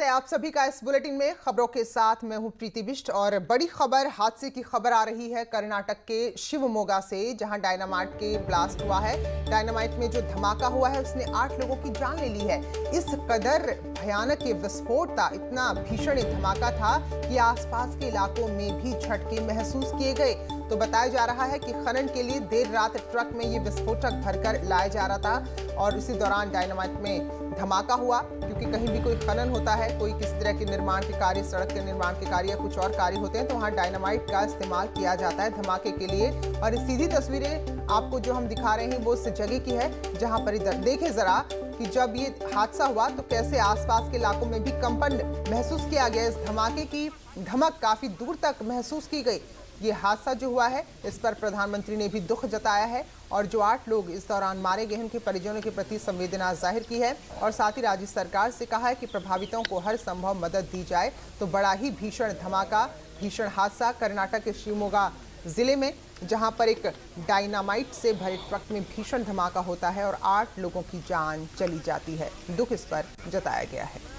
है आप सभी का इस बुलेटिन में। खबरों के साथ मैं हूं प्रीति बिष्ट और बड़ी खबर, हादसे की खबर आ रही है कर्नाटक के शिवमोगा से, जहां डायनामाइट के ब्लास्ट हुआ है। डायनामाइट में जो धमाका हुआ है उसने 8 लोगों की जान ले ली है। इस कदर भयानक ये विस्फोट था, इतना भीषण धमाका था कि आसपास के इलाकों में भी झटके महसूस किए गए। तो बताया जा रहा है कि खनन के लिए देर रात ट्रक में ये विस्फोटक भरकर लाया जा रहा था और इसी दौरान डायनामाइट में धमाका हुआ। क्योंकि कहीं भी कोई खनन होता है, कोई किस तरह के निर्माण के कार्य, सड़क के निर्माण के कार्य या कुछ और कार्य होते हैं, तो वहाँ डायनामाइट का इस्तेमाल किया जाता है धमाके के लिए। और सीधी तस्वीरें आपको जो हम दिखा रहे हैं वो उस जगह की है जहाँ पर इधर देखें जरा कि जब ये हादसा हुआ तो कैसे आसपास के इलाकों में भी कंपन महसूस किया गया। इस धमाके की धमक काफी दूर तक महसूस की गई। ये हादसा जो हुआ है इस पर प्रधानमंत्री ने भी दुख जताया है और जो 8 लोग इस दौरान मारे गए उनके परिजनों के प्रति संवेदना जाहिर की है और साथ ही राज्य सरकार से कहा है कि प्रभावितों को हर संभव मदद दी जाए। तो बड़ा ही भीषण धमाका, भीषण हादसा कर्नाटक के शिवमोगा जिले में, जहां पर एक डायनामाइट से भरे ट्रक में भीषण धमाका होता है और 8 लोगों की जान चली जाती है। दुख इस पर जताया गया है।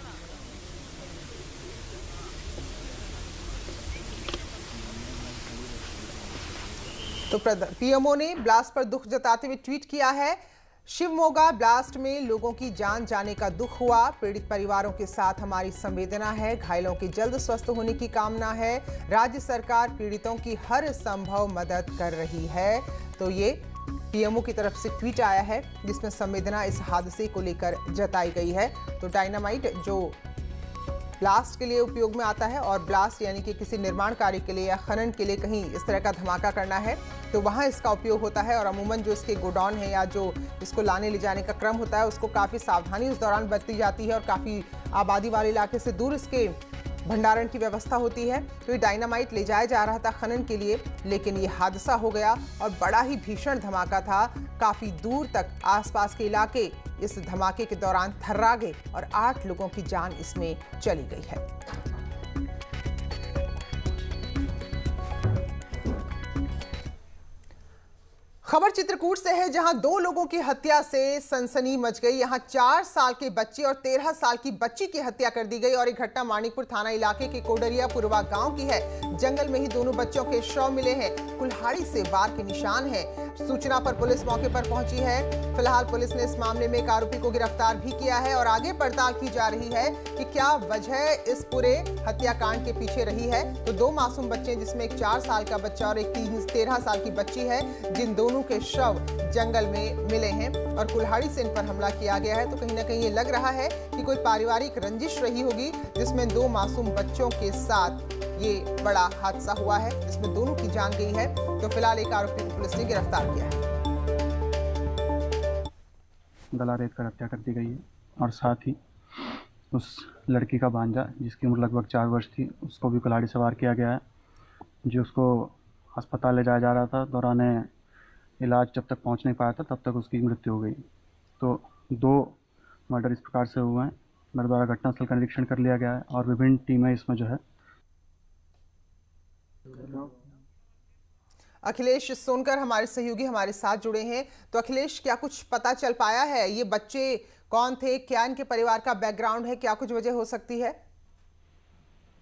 तो पीएमओ ने ब्लास्ट पर दुख जताते हुए ट्वीट किया है, शिवमोगा ब्लास्ट में लोगों की जान जाने का दुख हुआ। पीड़ित परिवारों के साथ हमारी संवेदना है, घायलों के जल्द स्वस्थ होने की कामना है। राज्य सरकार पीड़ितों की हर संभव मदद कर रही है। तो ये पीएमओ की तरफ से ट्वीट आया है जिसमें संवेदना इस हादसे को लेकर जताई गई है। तो डायनामाइट जो ब्लास्ट के लिए उपयोग में आता है और ब्लास्ट यानी कि किसी निर्माण कार्य के लिए या खनन के लिए कहीं इस तरह का धमाका करना है तो वहाँ इसका उपयोग होता है। और अमूमन जो इसके गोडाउन है या जो इसको लाने ले जाने का क्रम होता है उसको काफ़ी सावधानी उस दौरान बरती जाती है और काफ़ी आबादी वाले इलाके से दूर इसके भंडारण की व्यवस्था होती है। तो ये डायनामाइट ले जाया जा रहा था खनन के लिए, लेकिन ये हादसा हो गया और बड़ा ही भीषण धमाका था। काफ़ी दूर तक आसपास के इलाके इस धमाके के दौरान थर्रा गए और 8 लोगों की जान इसमें चली गई है। खबर चित्रकूट से है, जहां 2 लोगों की हत्या से सनसनी मच गई। यहां 4 साल के बच्चे और 13 साल की बच्ची की हत्या कर दी गई और एक घटना मानिकपुर थाना इलाके के कोडरिया पुरवा गांव की है। जंगल में ही दोनों बच्चों के शव मिले हैं। कुल्हाड़ी से वार के निशान हैं। सूचना पर पुलिस मौके पर पहुंची है। फिलहाल पुलिस ने इस मामले में एक आरोपी को गिरफ्तार भी किया है और आगे पड़ताल की जा रही है कि क्या वजह इस पूरे हत्याकांड के पीछे रही है। तो 2 मासूम बच्चे जिसमें एक 4 साल का बच्चा और एक 13 साल की बच्ची है, जिन दोनों के शव जंगल में मिले हैं और कुल्हाड़ी से इन पर हमला किया गया है। तो कहीं ना कहीं ये लग रहा है कि कोई पारिवारिक रंजिश रही होगी जिसमें 2 मासूम बच्चों के साथ ये बड़ा हादसा हुआ है जिसमें दोनों की जान गई है। तो फिलहाल एक आरोपी को पुलिस ने गिरफ्तार किया है। गला रेत कर हत्या कर दी गई है और साथ ही उस लड़की का भांजा जिसकी उम्र लगभग 4 वर्ष थी उसको भी कुल्हाड़ी से वार किया गया है। जो उसको अस्पताल ले जाया जा रहा था, दौरान इलाज जब तक पहुंच नहीं पाया था तब तक उसकी मृत्यु हो गई। तो 2 मर्डर इस प्रकार से हुए हैं। मेरे द्वारा घटनास्थल का निरीक्षण कर लिया गया है और विभिन्न टीमें इसमें जो है। अखिलेश सोनकर हमारे सहयोगी हमारे साथ जुड़े हैं। तो अखिलेश, क्या कुछ पता चल पाया है, ये बच्चे कौन थे, क्या इनके परिवार का बैकग्राउंड है, क्या कुछ वजह हो सकती है?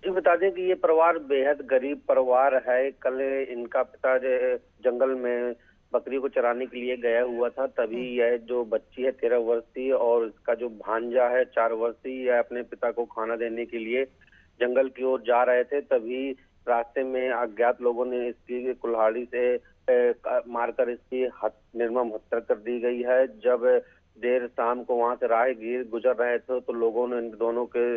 बता दें कि ये परिवार बेहद गरीब परिवार है। कल इनका पिता जंगल में बकरी को चराने के लिए गया हुआ था, तभी यह जो बच्ची है 13 वर्षीय और इसका जो भांजा है 4 वर्षीय, यह अपने पिता को खाना देने के लिए जंगल की ओर जा रहे थे। तभी रास्ते में अज्ञात लोगों ने इसकी कुल्हाड़ी से मारकर इसकी निर्मम हत्या कर दी गई है। जब देर शाम को वहां से राहगीर गुजर रहे थे तो लोगों ने इन दोनों के,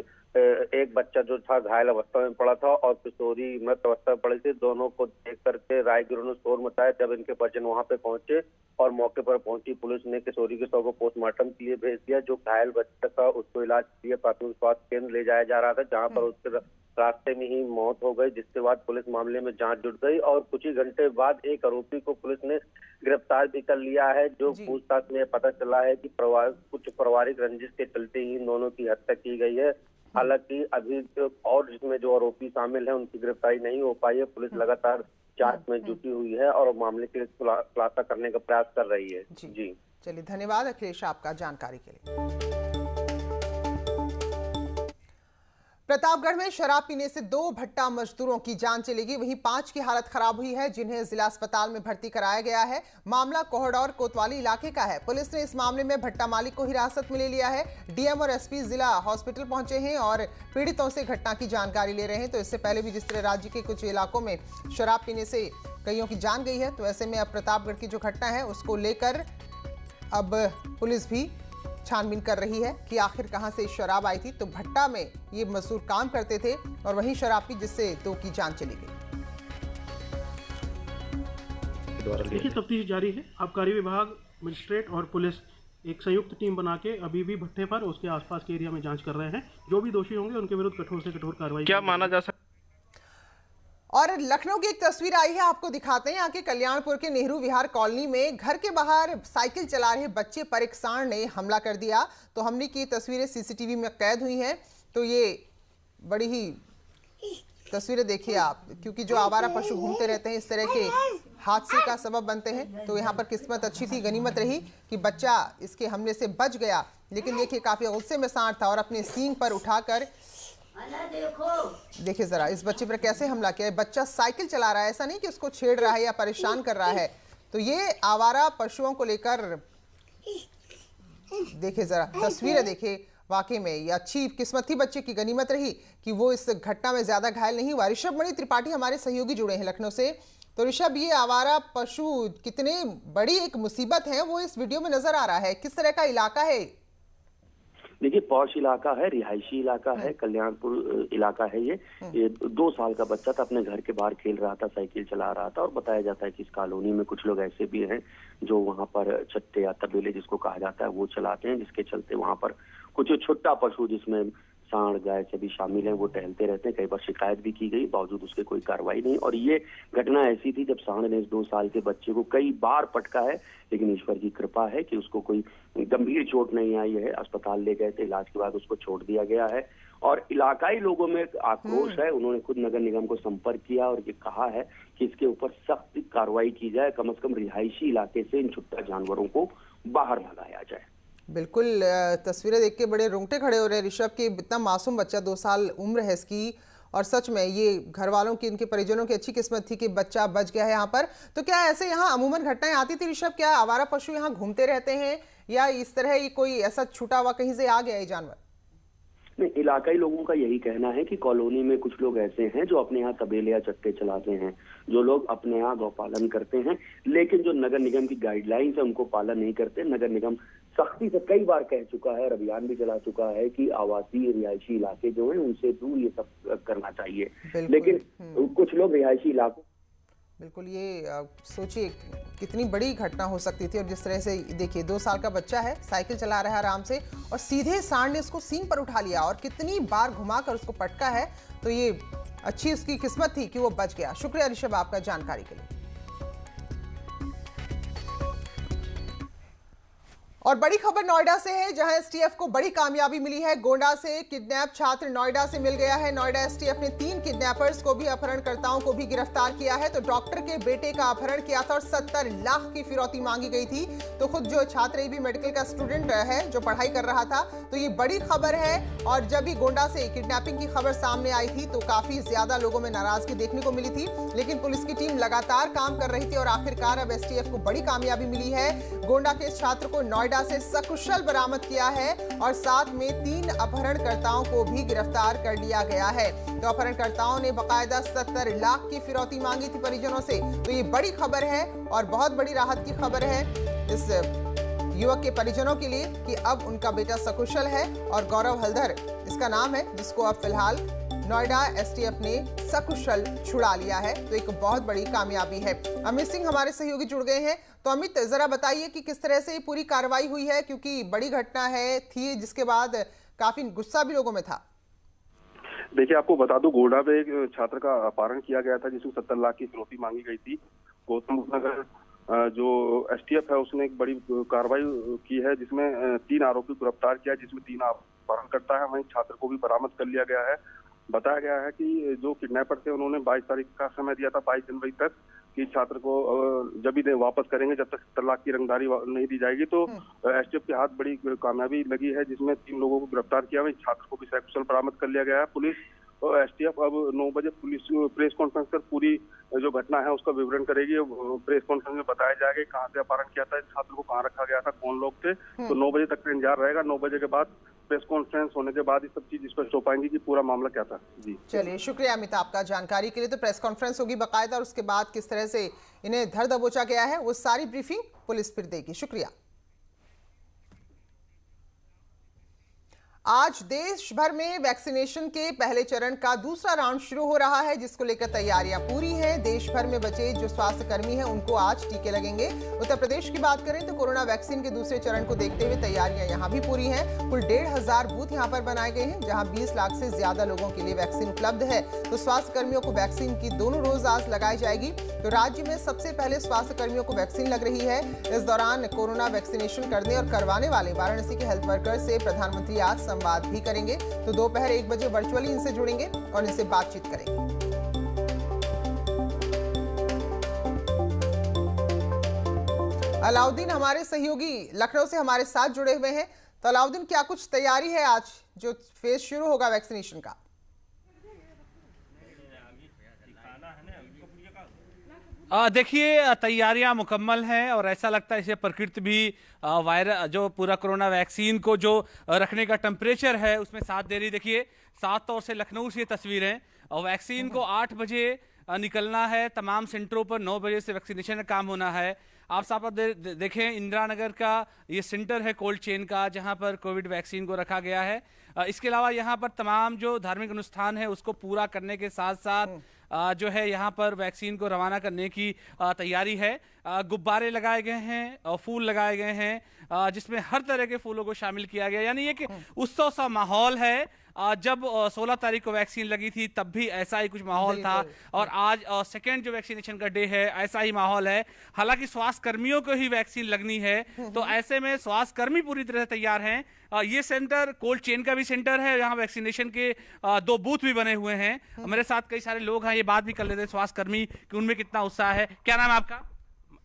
एक बच्चा जो था घायल अवस्था में पड़ा था और किशोरी मृत अवस्था में पड़ी थी, दोनों को देख करके राहगीरों ने शोर मचाया। जब इनके परिजन वहां पे पहुंचे और मौके पर पहुंची पुलिस ने किशोरी के शव को पोस्टमार्टम के लिए भेज दिया। जो घायल बच्चा था उसको इलाज के लिए प्राथमिक स्वास्थ्य केंद्र ले जाया जा रहा था, जहाँ पर उसके रास्ते में ही मौत हो गई, जिसके बाद पुलिस मामले में जांच जुट गई और कुछ ही घंटे बाद एक आरोपी को पुलिस ने गिरफ्तार भी कर लिया है। जो पूछताछ में पता चला है कि कुछ पारिवारिक रंजिश के चलते ही इन दोनों की हत्या की गई है। हालांकि अभी और जिसमें जो आरोपी शामिल है उनकी गिरफ्तारी नहीं हो पाई है। पुलिस लगातार जांच में जुटी हुई है और मामले के खुलासा करने का प्रयास कर रही है। जी चलिए, धन्यवाद अखिलेश आपका जानकारी के लिए। प्रतापगढ़ में शराब पीने से 2 भट्टा मजदूरों की जान चली गई, वहीं 5 की हालत खराब हुई है, जिन्हें जिला अस्पताल में भर्ती कराया गया है। मामला कोहड़ौर कोतवाली इलाके का है। पुलिस ने इस मामले में भट्टा मालिक को हिरासत में ले लिया है। डीएम और एसपी जिला हॉस्पिटल पहुंचे हैं और पीड़ितों से घटना की जानकारी ले रहे हैं। तो इससे पहले भी जिस तरह राज्य के कुछ इलाकों में शराब पीने से कईयों की जान गई है, तो ऐसे में अब प्रतापगढ़ की जो घटना है उसको लेकर अब पुलिस भी छानबीन कर रही है कि आखिर कहां से शराब आई थी। तो भट्टा में ये मजदूर काम करते थे और वहीं शराब पी, जिससे 2 की जान चली गई। देखिए, तफ्तीश जारी है। आबकारी विभाग, मजिस्ट्रेट और पुलिस एक संयुक्त टीम बना के अभी भी भट्टे पर उसके आसपास के एरिया में जांच कर रहे हैं। जो भी दोषी होंगे उनके विरुद्ध कठोर से कठोर कार्रवाई क्या माना जा सकता। और लखनऊ की एक तस्वीर आई है, आपको दिखाते हैं। यहाँ के कल्याणपुर के नेहरू विहार कॉलोनी में घर के बाहर साइकिल चला रहे बच्चे पर एक सांड ने हमला कर दिया। तो हमने की तस्वीरें सीसीटीवी में कैद हुई हैं। तो ये बड़ी ही तस्वीरें देखिए आप, क्योंकि जो आवारा पशु घूमते रहते हैं इस तरह के हादसे का सबब बनते हैं। तो यहाँ पर किस्मत अच्छी थी, गनीमत रही कि बच्चा इसके हमले से बच गया। लेकिन देखिए, काफी गुस्से में सांड था और अपने सींग पर उठाकर देखिए जरा इस बच्चे पर कैसे हमला किया है। बच्चा साइकिल चला रहा है, ऐसा नहीं कि उसको छेड़ रहा है या परेशान कर रहा है। तो ये आवारा पशुओं को लेकर देखिए जरा तस्वीरें देखिए। वाकई में ये अच्छी किस्मत थी, बच्चे की गनीमत रही कि वो इस घटना में ज्यादा घायल नहीं हुआ। ऋषभ मणि त्रिपाठी हमारे सहयोगी जुड़े हैं लखनऊ से। तो ऋषभ, ये आवारा पशु कितने बड़ी एक मुसीबत है वो इस वीडियो में नजर आ रहा है। किस तरह का इलाका है? देखिए, पौष इलाका है, रिहायशी इलाका है, कल्याणपुर इलाका है। ये 2 साल का बच्चा था, अपने घर के बाहर खेल रहा था, साइकिल चला रहा था। और बताया जाता है कि इस कॉलोनी में कुछ लोग ऐसे भी हैं जो वहां पर चट्टे या तबेले जिसको कहा जाता है वो चलाते हैं, जिसके चलते वहां पर कुछ छोटा पशु जिसमें सांड, गाय सभी शामिल हैं, वो टहलते रहते हैं। कई बार शिकायत भी की गई, बावजूद उसके कोई कार्रवाई नहीं। और ये घटना ऐसी थी जब सांड ने इस 2 साल के बच्चे को कई बार पटका है, लेकिन ईश्वर की कृपा है कि उसको कोई गंभीर चोट नहीं आई है। अस्पताल ले गए थे, इलाज के बाद उसको छोड़ दिया गया है। और इलाकाई लोगों में आक्रोश है। उन्होंने खुद नगर निगम को संपर्क किया और ये कहा है कि इसके ऊपर सख्त कार्रवाई की जाए, कम से कम रिहायशी इलाके से इन छुट्टा जानवरों को बाहर भगाया जाए। बिल्कुल, तस्वीरें देख के बड़े रोंगटे खड़े हो रहे हैं ऋषभ के। इतना मासूम बच्चा, 2 साल उम्र है इसकी, और सच में ये घर वालों की, इनके परिजनों की अच्छी किस्मत थी कि बच्चा बच गया है यहाँ पर। तो क्या ऐसे यहाँ अमूमन घटनाएं आती थी ऋषभ? क्या आवारा पशु यहाँ घूमते रहते हैं या इस तरह ये कोई ऐसा छूटा हुआ कहीं से आ गया ये जानवर? नहीं, इलाकाई लोगों का यही कहना है कि कॉलोनी में कुछ लोग ऐसे हैं जो अपने यहाँ तबेले या चट्टे चलाते हैं, जो लोग अपने यहाँ गौपालन करते हैं, लेकिन जो नगर निगम की गाइडलाइंस है उनको पालन नहीं करते। नगर निगम सख्ती से कई बार कह चुका है और अभियान भी चला चुका है कि आवासीय रिहायशी इलाके जो हैं उनसे दूर ये सब करना चाहिए, लेकिन कुछ लोग रिहायशी इलाकों। बिल्कुल, ये सोचिए कितनी बड़ी घटना हो सकती थी। और जिस तरह से देखिए, 2 साल का बच्चा है, साइकिल चला रहा है आराम से और सीधे सांड ने उसको सींग पर उठा लिया और कितनी बार घुमाकर उसको पटका है। तो ये अच्छी उसकी किस्मत थी कि वो बच गया। शुक्रिया ऋषभ आपका जानकारी के लिए। और बड़ी खबर नोएडा से है, जहां एसटीएफ को बड़ी कामयाबी मिली है। गोंडा से किडनैप छात्र नोएडा से मिल गया है। नोएडा एसटीएफ ने 3 किडनैपर्स को भी, अपहरणकर्ताओं को भी गिरफ्तार किया है। तो डॉक्टर के बेटे का अपहरण किया था और 70 लाख की फिरौती मांगी गई थी। तो खुद जो छात्र, ये भी मेडिकल का स्टूडेंट है जो पढ़ाई कर रहा था। तो ये बड़ी खबर है। और जब ये गोंडा से किडनैपिंग की खबर सामने आई थी तो काफी ज्यादा लोगों में नाराजगी देखने को मिली थी, लेकिन पुलिस की टीम लगातार काम कर रही थी और आखिरकार अब एसटीएफ को बड़ी कामयाबी मिली है। गोंडा के इस छात्र को नोएडा से सकुशल बरामद किया है और साथ में 3 अपहरणकर्ताओं को भी गिरफ्तार कर लिया गया है। तो अपहरणकर्ताओं ने बकायदा 70 लाख की फिरौती मांगी थी परिजनों से। तो ये बड़ी खबर है और बहुत बड़ी राहत की खबर है इस युवक के परिजनों के लिए कि अब उनका बेटा सकुशल है और गौरव हल्दर इसका नाम है, जिसको अब फिलहाल नोएडा एसटीएफ ने सकुशल छुड़ा लिया है। तो एक बहुत बड़ी कामयाबी है। अमित सिंह हमारे सहयोगी जुड़ गए हैं। तो अमित, जरा बताइए कि किस तरह से ये पूरी कार्रवाई हुई है, क्योंकि बड़ी घटना है थी जिसके बाद काफी गुस्सा भी लोगों में था। देखिए, आपको बता दूं, गोंडा में एक छात्र का अपहरण किया गया था जिसको 70 लाख की फिरौती मांगी गई थी। गौतम बुद्ध नगर जो एसटीएफ है उसने एक बड़ी कार्रवाई की है जिसमें 3 आरोपी गिरफ्तार किया, जिसमें 3 अपहरणकर्ता है। वहीं छात्र को भी बरामद कर लिया गया है। बताया गया है कि जो किडनैपर थे उन्होंने 22 तारीख का समय दिया था, 22 जनवरी तक, कि छात्र को जब भी वापस करेंगे, जब तक 70 लाख की रंगदारी नहीं दी जाएगी। तो एसटीएफ के हाथ बड़ी कामयाबी लगी है, जिसमें 3 लोगों को गिरफ्तार किया है। छात्र को भी सकुशल बरामद कर लिया गया है। पुलिस और एसटीएफ अब 9 बजे पुलिस प्रेस कॉन्फ्रेंस कर पूरी जो घटना है उसका विवरण करेगी। प्रेस कॉन्फ्रेंस में बताया जाएगा कहाँ से अपहरण किया था, छात्र को कहाँ रखा गया था, कौन लोग थे। तो 9 बजे तक का इंतजार रहेगा। 9 बजे के बाद प्रेस कॉन्फ्रेंस होने के बाद ये सब चीज स्पष्ट हो पाएंगी कि पूरा मामला क्या था। जी चलिए, शुक्रिया अमित आपका जानकारी के लिए। तो प्रेस कॉन्फ्रेंस होगी बाकायदा और उसके बाद किस तरह से इन्हें धर दबोचा गया है वो सारी ब्रीफिंग पुलिस फिर देगी। शुक्रिया। आज देश भर में वैक्सीनेशन के पहले चरण का दूसरा राउंड शुरू हो रहा है, जिसको लेकर तैयारियां पूरी हैं। देश भर में बचे जो स्वास्थ्य कर्मी हैं उनको आज टीके लगेंगे। उत्तर प्रदेश की बात करें तो कोरोना वैक्सीन के दूसरे चरण को देखते हुए तैयारियां यहां भी पूरी हैं। कुल 1,500 बूथ यहां पर बनाए गए हैं, जहां 20 लाख से ज्यादा लोगों के लिए वैक्सीन उपलब्ध है। तो स्वास्थ्य कर्मियों को वैक्सीन की दोनों डोज आज लगाई जाएगी। तो राज्य में सबसे पहले स्वास्थ्य कर्मियों को वैक्सीन लग रही है। इस दौरान कोरोना वैक्सीनेशन करने और करवाने वाले वाराणसी के हेल्थ वर्कर से प्रधानमंत्री आज संवाद भी करेंगे। तो दोपहर 1 बजे वर्चुअली इनसे जुड़ेंगे और इनसे बातचीत करेंगे। अलाउद्दीन हमारे सहयोगी लखनऊ से हमारे साथ जुड़े हुए हैं। तो अलाउद्दीन, क्या कुछ तैयारी है आज जो फेज शुरू होगा वैक्सीनेशन का? देखिए, तैयारियां मुकम्मल हैं और ऐसा लगता है इसे प्रकृति भी वायरस जो पूरा कोरोना वैक्सीन को जो रखने का टेम्परेचर है उसमें साथ दे रही। देखिए, साफ तौर से लखनऊ से तस्वीरें और वैक्सीन को 8 बजे निकलना है। तमाम सेंटरों पर 9 बजे से वैक्सीनेशन का काम होना है। आप साफ देखें, इंदिरा नगर का ये सेंटर है कोल्ड चेन का, जहां पर कोविड वैक्सीन को रखा गया है। इसके अलावा यहां पर तमाम जो धार्मिक अनुष्ठान है उसको पूरा करने के साथ साथ जो है यहाँ पर वैक्सीन को रवाना करने की तैयारी है। गुब्बारे लगाए गए हैं और फूल लगाए गए हैं, जिसमें हर तरह के फूलों को शामिल किया गया। यानी एक उत्सव सा माहौल है। जब 16 तारीख को वैक्सीन लगी थी तब भी ऐसा ही कुछ माहौल था और आज सेकेंड जो वैक्सीनेशन का डे है ऐसा ही माहौल है। हालांकि स्वास्थ्य कर्मियों को ही वैक्सीन लगनी है, तो ऐसे में स्वास्थ्य कर्मी पूरी तरह से तैयार हैं। ये सेंटर कोल्ड चेन का भी सेंटर है, यहाँ वैक्सीनेशन के 2 बूथ भी बने हुए हैं। मेरे साथ कई सारे लोग हैं, ये बात भी कर लेते हैं स्वास्थ्य कर्मी कि उनमें कितना उत्साह है। क्या नाम है आपका?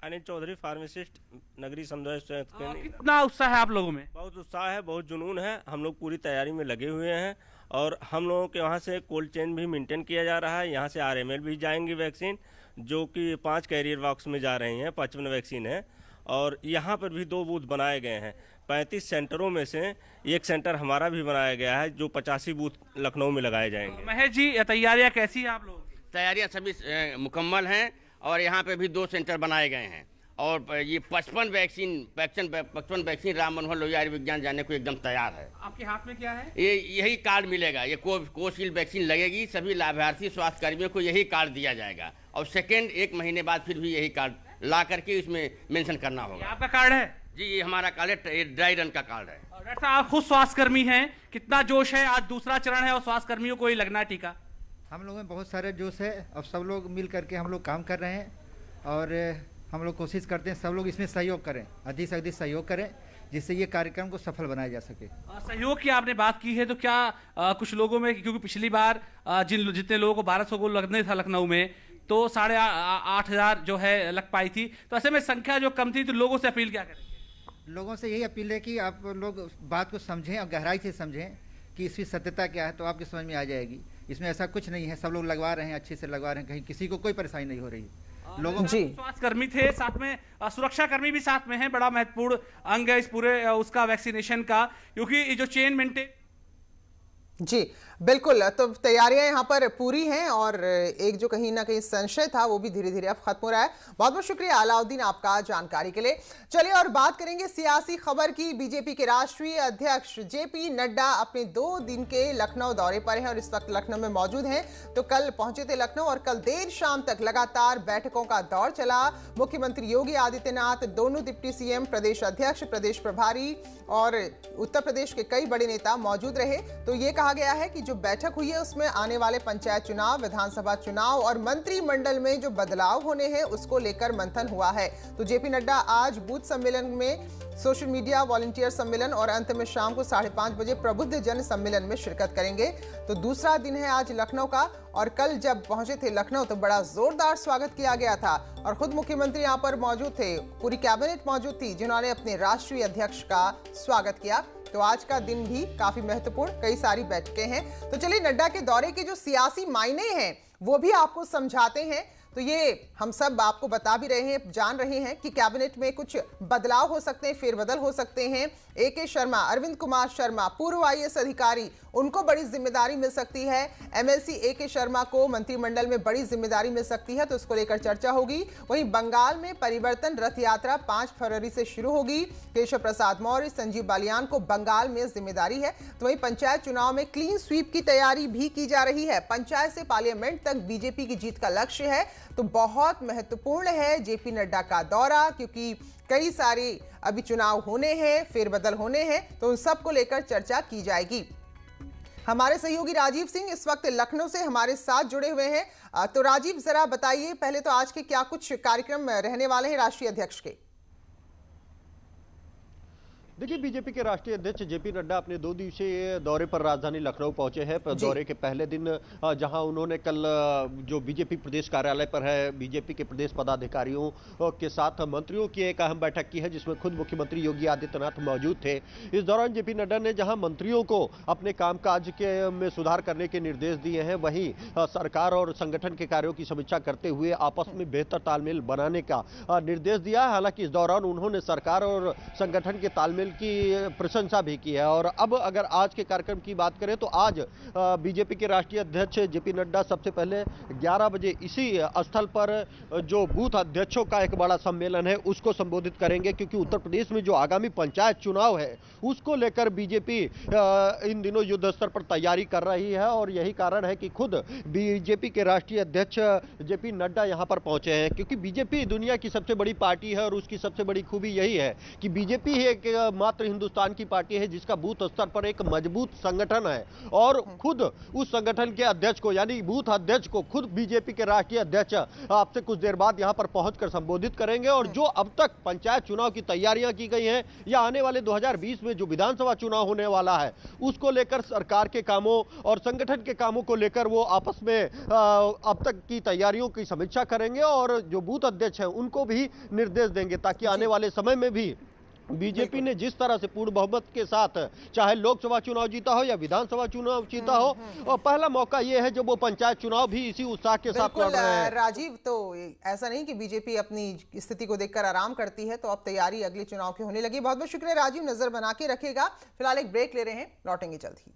अनिल चौधरी, फार्मासिस्ट, नगरी समुदाय स्वास्थ्य केंद्र। कितना उत्साह है आप लोगों में? बहुत उत्साह है, बहुत जुनून है। हम लोग पूरी तैयारी में लगे हुए हैं और हम लोगों के वहाँ से कोल्ड चेन भी मेंटेन किया जा रहा है। यहाँ से RML भी जाएंगी वैक्सीन, जो कि 5 कैरियर बॉक्स में जा रही हैं। 55 वैक्सीन है और यहाँ पर भी 2 बूथ बनाए गए हैं। 35 सेंटरों में से एक सेंटर हमारा भी बनाया गया है, जो 85 बूथ लखनऊ में लगाए जाएंगे। महेश जी, तैयारियाँ कैसी हैं आप लोगों की? तैयारियां सभी मुकम्मल हैं और यहाँ पे भी 2 सेंटर बनाए गए हैं और ये 55 वैक्सीन राम मनोहर लोहिया आयुर्विज्ञान जाने को एकदम तैयार है। आपके हाथ में क्या है? ये यही कार्ड मिलेगा, ये कोविशील्ड वैक्सीन लगेगी। सभी लाभार्थी स्वास्थ्य कर्मियों को यही कार्ड दिया जाएगा और सेकेंड 1 महीने बाद फिर भी यही कार्ड ला करके इसमें मेंशन करना होगा। आपका कार्ड है? जी, ये हमारा कार्ड है, ये ड्राई रन का कार्ड है। डॉक्टर साहब, आप खुद स्वास्थ्य कर्मी हैं, कितना जोश है? आज दूसरा चरण है और स्वास्थ्य कर्मियों को ही लगना है टीका। हम लोगों में बहुत सारे जोश है और सब लोग मिल करके हम लोग काम कर रहे हैं और हम लोग कोशिश करते हैं सब लोग इसमें सहयोग करें, अधिक से अधिक सहयोग करें, जिससे ये कार्यक्रम को सफल बनाया जा सके। सहयोग की आपने बात की है, तो क्या कुछ लोगों में, क्योंकि पिछली बार जितने लोगों को 1200 को लगने था लखनऊ में, तो 8,500 जो है लग पाई थी, तो ऐसे में संख्या जो कम थी, तो लोगों से अपील क्या करेंगे? लोगों से यही अपील है कि आप लोग बात को समझें और गहराई से समझें कि इसकी सत्यता क्या है, तो आपकी समझ में आ जाएगी। इसमें ऐसा कुछ नहीं है, सब लोग लगवा रहे हैं, अच्छे से लगवा रहे हैं, कहीं किसी को कोई परेशानी नहीं हो रही। लोगों जी, स्वास्थ्य कर्मी थे, साथ में सुरक्षा कर्मी भी साथ में हैं। बड़ा महत्वपूर्ण अंग है इस पूरे उसका वैक्सीनेशन का, क्योंकि ये जो चेन मेंटेन। जी बिल्कुल, तो तैयारियां यहाँ पर पूरी हैं और एक जो कहीं ना कहीं संशय था वो भी धीरे धीरे अब खत्म हो रहा है। बहुत बहुत शुक्रिया अलाउद्दीन आपका जानकारी के लिए। चलिए और बात करेंगे सियासी खबर की। बीजेपी के राष्ट्रीय अध्यक्ष JP नड्डा अपने 2 दिन के लखनऊ दौरे पर हैं और इस वक्त लखनऊ में मौजूद हैं। तो कल पहुंचे थे लखनऊ और कल देर शाम तक लगातार बैठकों का दौर चला। मुख्यमंत्री योगी आदित्यनाथ, दोनों डिप्टी CM, प्रदेश अध्यक्ष, प्रदेश प्रभारी और उत्तर प्रदेश के कई बड़े नेता मौजूद रहे। तो ये कहा गया है कि जो जो बैठक हुई है उसमें आने वाले पंचायत चुनाव, विधानसभा चुनाव और मंत्रिमंडल में जो बदलाव होने हैं उसको लेकर मंथन हुआ है। तो जेपी नड्डा आज बूथ सम्मेलन में, सोशल मीडिया वॉलंटियर सम्मेलन और अंत में शाम को 5:30 बजे प्रबुद्ध जन सम्मेलन में शिरकत करेंगे। तो दूसरा दिन है आज लखनऊ का, और कल जब पहुंचे थे लखनऊ तो बड़ा जोरदार स्वागत किया गया था और खुद मुख्यमंत्री यहां पर मौजूद थे, पूरी कैबिनेट मौजूद थी जिन्होंने अपने राष्ट्रीय अध्यक्ष का स्वागत किया। तो आज का दिन भी काफी महत्वपूर्ण, कई सारी बैठकें हैं। तो चलिए नड्डा के दौरे के जो सियासी मायने हैं वो भी आपको समझाते हैं। तो ये हम सब आपको बता भी रहे हैं, जान रहे हैं कि कैबिनेट में कुछ बदलाव हो सकते हैं, फेरबदल हो सकते हैं। AK शर्मा, अरविंद कुमार शर्मा, पूर्व IAS अधिकारी, उनको बड़ी जिम्मेदारी मिल सकती है। MLC AK शर्मा को मंत्रिमंडल में बड़ी जिम्मेदारी मिल सकती है, तो उसको लेकर चर्चा होगी। वहीं बंगाल में परिवर्तन रथ यात्रा 5 फरवरी से शुरू होगी। केशव प्रसाद मौर्य, संजीव बालियान को बंगाल में जिम्मेदारी है। तो वहीं पंचायत चुनाव में क्लीन स्वीप की तैयारी भी की जा रही है। पंचायत से पार्लियामेंट तक बीजेपी की जीत का लक्ष्य है। तो बहुत महत्वपूर्ण है जेपी नड्डा का दौरा, क्योंकि कई सारे अभी चुनाव होने हैं, फेरबदल होने हैं, तो उन सब को लेकर चर्चा की जाएगी। हमारे सहयोगी राजीव सिंह इस वक्त लखनऊ से हमारे साथ जुड़े हुए हैं। तो राजीव, जरा बताइए पहले तो आज के क्या कुछ कार्यक्रम रहने वाले हैं राष्ट्रीय अध्यक्ष के? देखिए, बीजेपी के राष्ट्रीय अध्यक्ष जेपी नड्डा अपने 2 दिवसीय दौरे पर राजधानी लखनऊ पहुंचे हैं। दौरे के पहले दिन जहां उन्होंने कल जो बीजेपी प्रदेश कार्यालय पर है, बीजेपी के प्रदेश पदाधिकारियों के साथ मंत्रियों की एक अहम बैठक की है, जिसमें खुद मुख्यमंत्री योगी आदित्यनाथ मौजूद थे। इस दौरान जेपी नड्डा ने जहां मंत्रियों को अपने कामकाज में सुधार करने के निर्देश दिए हैं, वहीं सरकार और संगठन के कार्यों की समीक्षा करते हुए आपस में बेहतर तालमेल बनाने का निर्देश दिया है। हालांकि इस दौरान उन्होंने सरकार और संगठन के तालमेल की प्रशंसा भी की है। और अब अगर आज के कार्यक्रम की बात करें तो आज बीजेपी के राष्ट्रीय अध्यक्ष जेपी नड्डा सबसे पहले 11 बजे इसी स्थल पर जो बूथ अध्यक्षों का एक बड़ा सम्मेलन है उसको संबोधित करेंगे, क्योंकि उत्तर प्रदेश में जो आगामी पंचायत चुनाव है उसको लेकर बीजेपी इन दिनों युद्ध स्तर पर तैयारी कर रही है। और यही कारण है कि खुद बीजेपी के राष्ट्रीय अध्यक्ष जेपी नड्डा यहाँ पर पहुंचे हैं, क्योंकि बीजेपी दुनिया की सबसे बड़ी पार्टी है और उसकी सबसे बड़ी खूबी यही है कि बीजेपी ही एक मात्र हिंदुस्तान की पार्टी है जिसका बूथ स्तर पर एक मजबूत संगठन है। और खुद उस संगठन के अध्यक्ष को, यानी बूथ अध्यक्ष को, खुद बीजेपी के राष्ट्रीय अध्यक्ष आपसे कुछ देर बाद यहां पर पहुंचकर संबोधित करेंगे। और जो अब तक पंचायत चुनाव की तैयारियां की गई हैं या आने वाले 2020 में जो विधानसभा चुनाव होने वाला है उसको लेकर सरकार के कामों और संगठन के कामों को लेकर वो आपस में अब तक की तैयारियों की समीक्षा करेंगे और जो बूथ अध्यक्ष हैं उनको भी निर्देश देंगे, ताकि आने वाले समय में भी बीजेपी ने जिस तरह से पूर्ण बहुमत के साथ चाहे लोकसभा चुनाव जीता हो या विधानसभा चुनाव जीता हो, और पहला मौका यह है जब वो पंचायत चुनाव भी इसी उत्साह के साथ लड़ रहे हैं। राजीव, तो ऐसा नहीं कि बीजेपी अपनी स्थिति को देखकर आराम करती है, तो अब तैयारी अगले चुनाव की होने लगी। बहुत बहुत शुक्रिया राजीव, नजर बना के रखेगा। फिलहाल एक ब्रेक ले रहे हैं, लौटेंगे जल्द ही।